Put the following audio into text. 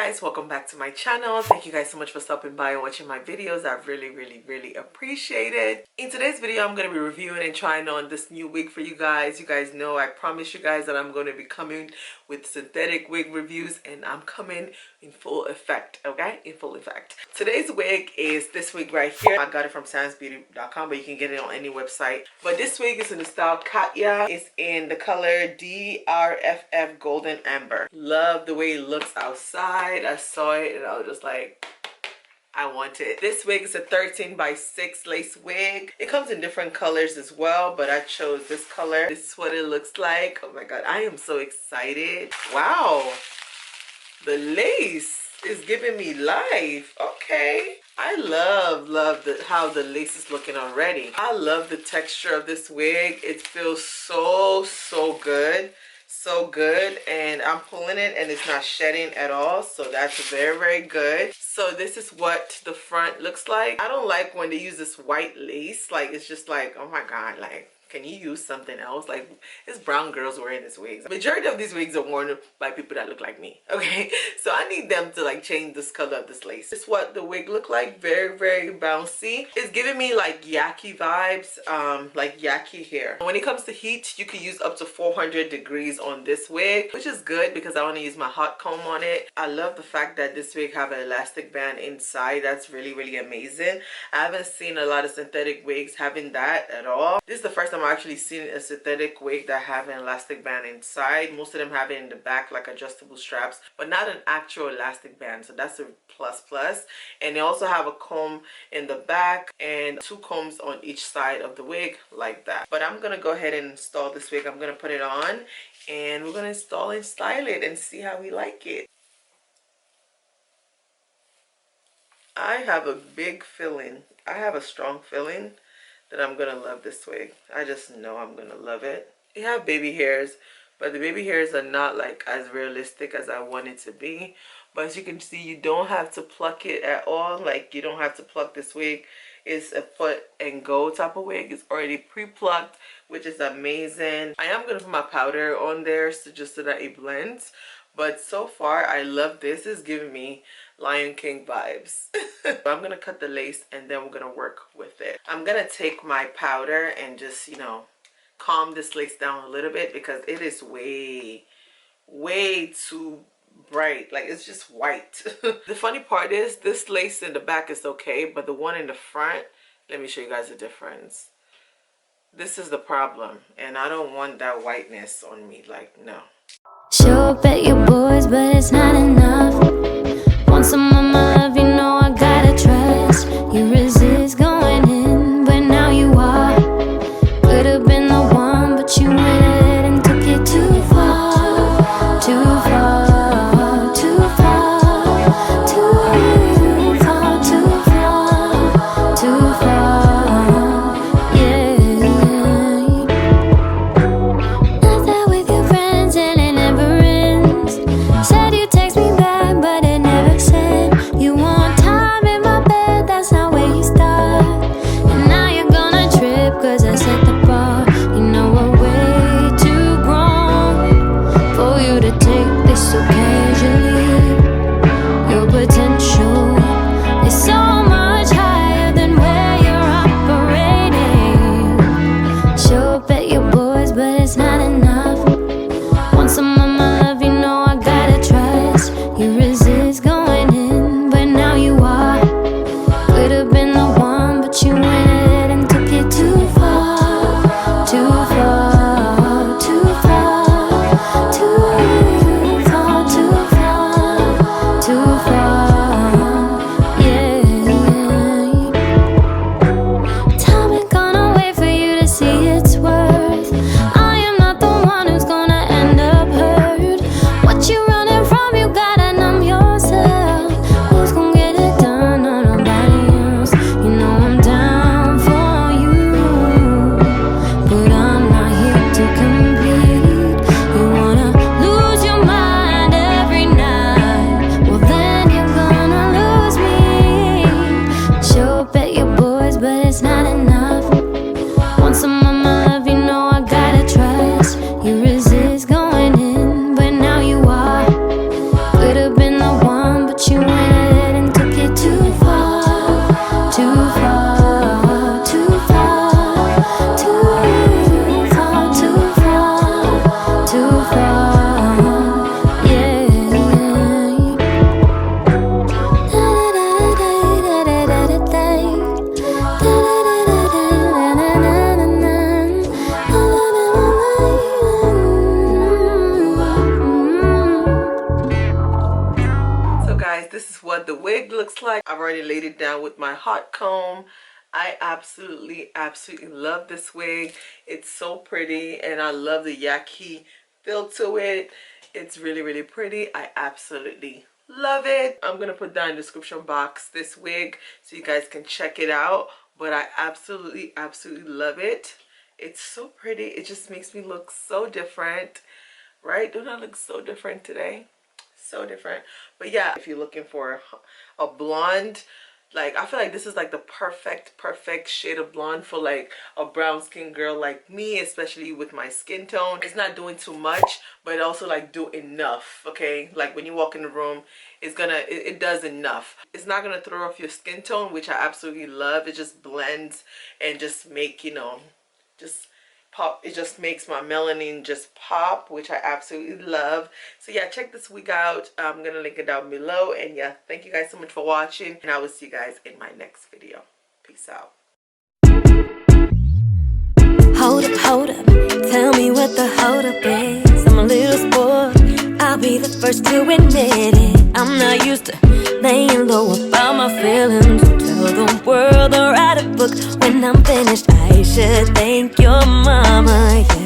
guys, welcome back to my channel. Thank you guys so much for stopping by and watching my videos. I really appreciate it. In today's video, I'm going to be reviewing and trying on this new wig for you guys. You guys know I promised you guys that I'm going to be coming with synthetic wig reviews, and I'm coming in full effect, okay? In full effect. Today's wig is this wig right here. I got it from sansbeauty.com, but you can get it on any website. But this wig is in the style Katya. It's in the color DRFF Golden Amber. Love the way it looks outside. I saw it and I was just like, I want it. This wig is a 13x6 lace wig. It comes in different colors as well, but I chose this color. This is what it looks like. Oh my god, I am so excited. Wow, the lace is giving me life. Okay, I love how the lace is looking already. I love the texture of this wig. It feels so good. So good, and I'm pulling it and it's not shedding at all, so that's very good. So this is what the front looks like. I don't like when they use this white lace. Like, it's just like, oh my god, like, can you use something else? Like, it's brown girls wearing these wigs. The majority of these wigs are worn by people that look like me, okay? So I need them to like change this color of this lace. This is what the wig look like. Very bouncy. It's giving me like yaki vibes, like yaki hair. When it comes to heat, you can use up to 400 degrees on this wig, which is good because I want to use my hot comb on it. I love the fact that this wig have an elastic band inside. That's really amazing. I haven't seen a lot of synthetic wigs having that at all. This is the first time I've actually seen a synthetic wig that have an elastic band inside. Most of them have it in the back, like adjustable straps, but not an actual elastic band, so that's a plus. And they also have a comb in the back and two combs on each side of the wig like that. But I'm gonna go ahead and install this wig. I'm gonna put it on and we're gonna install and style it and see how we like it. I have a big feeling, I have a strong feeling that I'm gonna love this wig. I just know I'm gonna love it. It have baby hairs, but the baby hairs are not like as realistic as I want it to be. But as you can see, you don't have to pluck it at all. Like, you don't have to pluck this wig. It's a put and go type of wig. It's already pre-plucked, which is amazing. I am gonna put my powder on there just so that it blends. But so far, I love this. It's giving me Lion King vibes. I'm gonna cut the lace and then we're gonna work with it. I'm gonna take my powder and just, you know, calm this lace down a little bit because it is way too bright. Like, it's just white. The funny part is this lace in the back is okay, but the one in the front, let me show you guys the difference. This is the problem, and I don't want that whiteness on me. Like, no. Show up at your boys, but it's not enough. Want some of my love, you know I gotta trust. You resist going in, but now you are. Could've been the one, but you went ahead and took it too far. Too far, too far, too far, too far, too far, yeah. Not that with your friends and it never ends. Said you text me back, but it never said you want time in my bed. That's not where you start. And now you're gonna trip cause I set the bar. You know we're way too grown for you to take this so casually. Your potential is so much higher than where you're operating. Show up at your boys, but it's not enough. Want some of my love, you know I gotta trust. You resist going in, but now you are. Could've been the one, but you went ahead and took it too far. Too far, too far, too far, too far, too far, yeah. Time ain't gonna wait for you to see its worth. I am not the one wig looks like. I've already laid it down with my hot comb. I absolutely love this wig. It's so pretty, and I love the yaki feel to it. It's really pretty. I absolutely love it. I'm gonna put down in the description box this wig so you guys can check it out, but I absolutely love it. It's so pretty. It just makes me look so different, right? Don't I look so different today? So different. But yeah, if you're looking for a blonde, like, I feel like this is like the perfect shade of blonde for like a brown skin girl like me, especially with my skin tone. It's not doing too much, but it also like do enough, okay? Like when you walk in the room, it does enough. It's not gonna throw off your skin tone, which I absolutely love. It just blends and just make, you know, just pop. It just makes my melanin just pop, which I absolutely love. So yeah, check this wig out. I'm gonna link it down below. And yeah, thank you guys so much for watching, and I will see you guys in my next video. Peace out. Hold up, tell me what the hold up is. I'm a little spoiled, I'll be the first to admit it. I'm not used to laying low about my feelings. Tell the world or write a book when I'm finished. I should thank your mama, yeah.